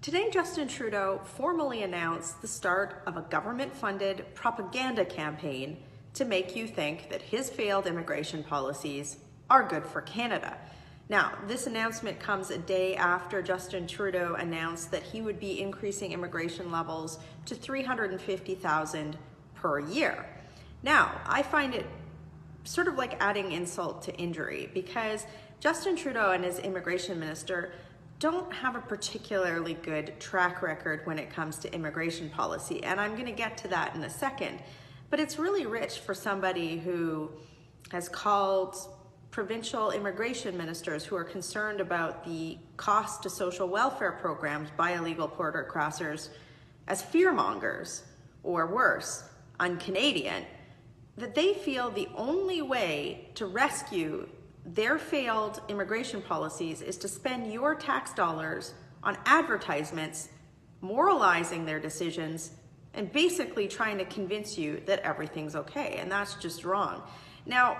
Today, Justin Trudeau formally announced the start of a government-funded propaganda campaign to make you think that his failed immigration policies are good for Canada. Now, this announcement comes a day after Justin Trudeau announced that he would be increasing immigration levels to 350,000 per year. Now, I find it sort of like adding insult to injury, because Justin Trudeau and his immigration minister don't have a particularly good track record when it comes to immigration policy, and I'm going to get to that in a second. But it's really rich for somebody who has called provincial immigration ministers who are concerned about the cost to social welfare programs by illegal border crossers as fearmongers, or worse, un-Canadian, that they feel the only way to rescue their failed immigration policies is to spend your tax dollars on advertisements, moralizing their decisions, and basically trying to convince you that everything's okay, and that's just wrong. Now,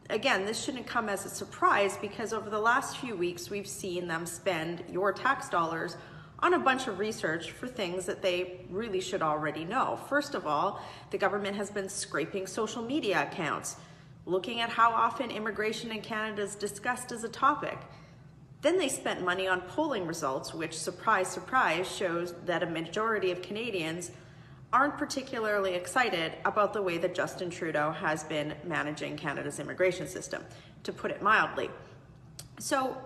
again, this shouldn't come as a surprise, because over the last few weeks, we've seen them spend your tax dollars on a bunch of research for things that they really should already know. First of all, the government has been scraping social media accounts, looking at how often immigration in Canada is discussed as a topic. Then they spent money on polling results, which, surprise, surprise, shows that a majority of Canadians aren't particularly excited about the way that Justin Trudeau has been managing Canada's immigration system, to put it mildly. So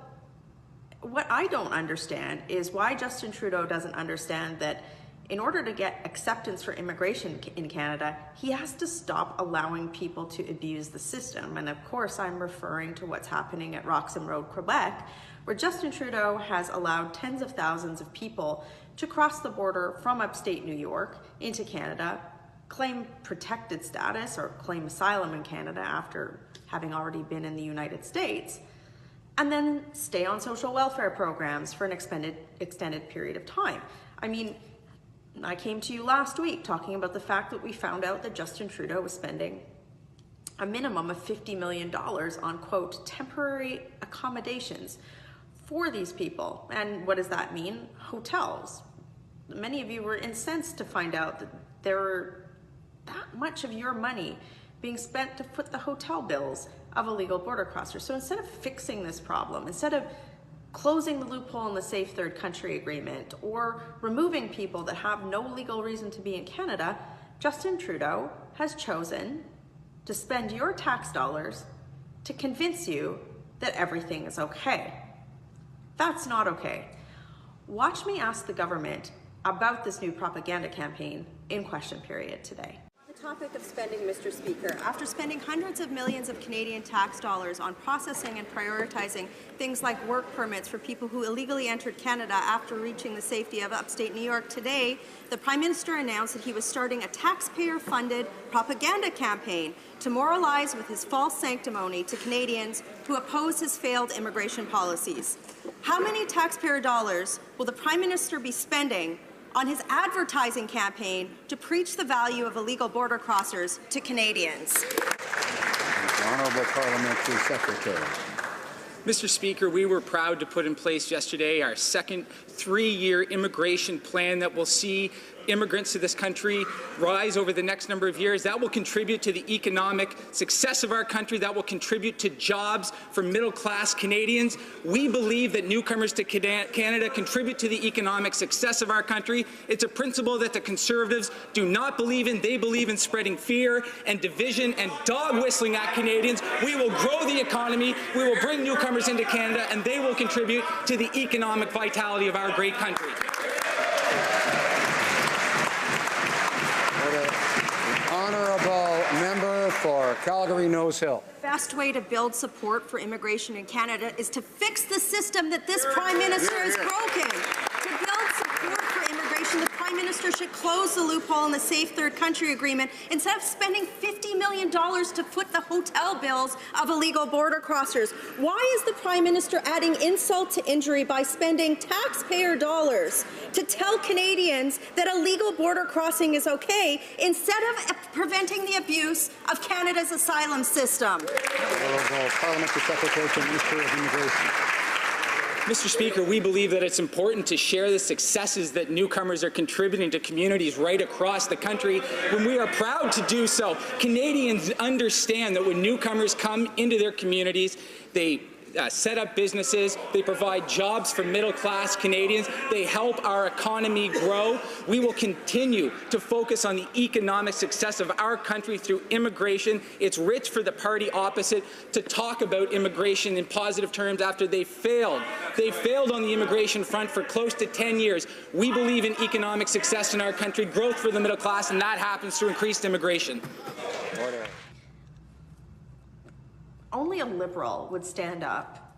what I don't understand is why Justin Trudeau doesn't understand that in order to get acceptance for immigration in Canada, he has to stop allowing people to abuse the system. And of course, I'm referring to what's happening at Roxham Road, Quebec, where Justin Trudeau has allowed tens of thousands of people to cross the border from upstate New York into Canada, claim protected status or claim asylum in Canada after having already been in the United States, and then stay on social welfare programs for an extended period of time. I mean, I came to you last week talking about the fact that we found out that Justin Trudeau was spending a minimum of $50 million on, quote, temporary accommodations for these people. And what does that mean? Hotels. Many of you were incensed to find out that there were that much of your money being spent to foot the hotel bills of illegal border crossers. So instead of fixing this problem, instead of closing the loophole in the Safe Third Country Agreement or removing people that have no legal reason to be in Canada, Justin Trudeau has chosen to spend your tax dollars to convince you that everything is okay. That's not okay. Watch me ask the government about this new propaganda campaign in question period today. Topic of spending, Mr. Speaker. After spending hundreds of millions of Canadian tax dollars on processing and prioritizing things like work permits for people who illegally entered Canada after reaching the safety of upstate New York, today the Prime Minister announced that he was starting a taxpayer-funded propaganda campaign to moralize with his false sanctimony to Canadians who oppose his failed immigration policies. How many taxpayer dollars will the Prime Minister be spending on his advertising campaign to preach the value of illegal border crossers to Canadians? The Honourable Parliamentary Secretary. Mr. Speaker, we were proud to put in place yesterday our second 3-year immigration plan that will see immigrants to this country rise over the next number of years. That will contribute to the economic success of our country. That will contribute to jobs for middle-class Canadians. We believe that newcomers to Canada contribute to the economic success of our country. It's a principle that the Conservatives do not believe in. They believe in spreading fear and division and dog-whistling at Canadians. We will grow the economy. We will bring newcomers into Canada, and they will contribute to the economic vitality of our great country. Honourable member for Calgary-Nose Hill. The best way to build support for immigration in Canada is to fix the system that this Prime Minister has broken. To build support for immigration, the Prime Minister should close the loophole in the Safe Third Country Agreement instead of spending $50 million to foot the hotel bills of illegal border crossers. Why is the Prime Minister adding insult to injury by spending taxpayer dollars to tell Canadians that illegal border crossing is okay instead of preventing the abuse of Canada's asylum system? Honourable Parliamentary Secretary to the Minister of Immigration. Mr. Speaker, we believe that it's important to share the successes that newcomers are contributing to communities right across the country when we are proud to do so. Canadians understand that when newcomers come into their communities, they set up businesses, they provide jobs for middle-class Canadians, they help our economy grow. We will continue to focus on the economic success of our country through immigration. It's rich for the party opposite to talk about immigration in positive terms after they failed. They failed on the immigration front for close to 10 years. We believe in economic success in our country, growth for the middle class, and that happens through increased immigration. Order. Only a Liberal would stand up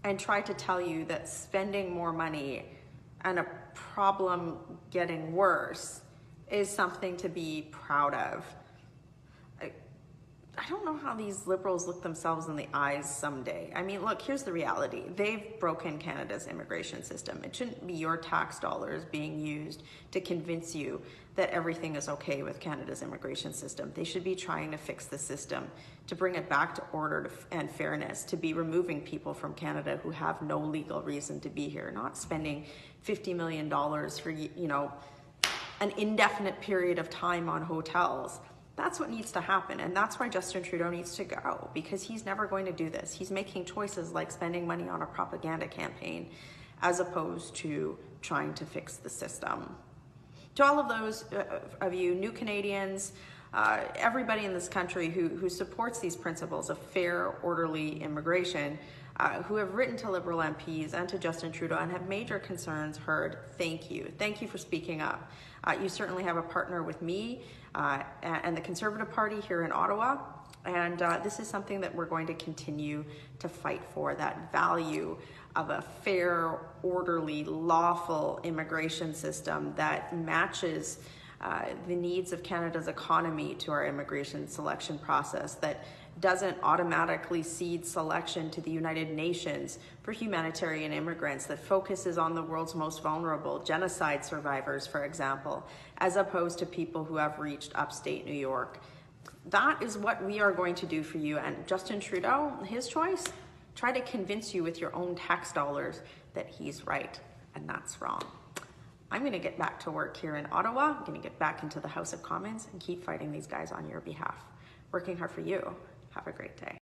and try to tell you that spending more money and a problem getting worse is something to be proud of. I don't know how these Liberals look themselves in the eyes someday. I mean, look, here's the reality. They've broken Canada's immigration system. It shouldn't be your tax dollars being used to convince you that everything is okay with Canada's immigration system. They should be trying to fix the system, to bring it back to order and fairness, to be removing people from Canada who have no legal reason to be here, not spending $50 million for, you know, an indefinite period of time on hotels. That's what needs to happen, and that's why Justin Trudeau needs to go, because he's never going to do this. He's making choices like spending money on a propaganda campaign as opposed to trying to fix the system. To all of those of you, new Canadians, everybody in this country who supports these principles of fair, orderly immigration, who have written to Liberal MPs and to Justin Trudeau and have made your concerns heard, thank you. Thank you for speaking up. You certainly have a partner with me and the Conservative Party here in Ottawa, and this is something that we're going to continue to fight for, that value of a fair, orderly, lawful immigration system that matches the needs of Canada's economy to our immigration selection process, that doesn't automatically cede selection to the United Nations for humanitarian immigrants, that focuses on the world's most vulnerable, genocide survivors, for example, as opposed to people who have reached upstate New York. That is what we are going to do for you. And Justin Trudeau, his choice, try to convince you with your own tax dollars that he's right, and that's wrong. I'm going to get back to work here in Ottawa. I'm going to get back into the House of Commons and keep fighting these guys on your behalf. Working hard for you. Have a great day.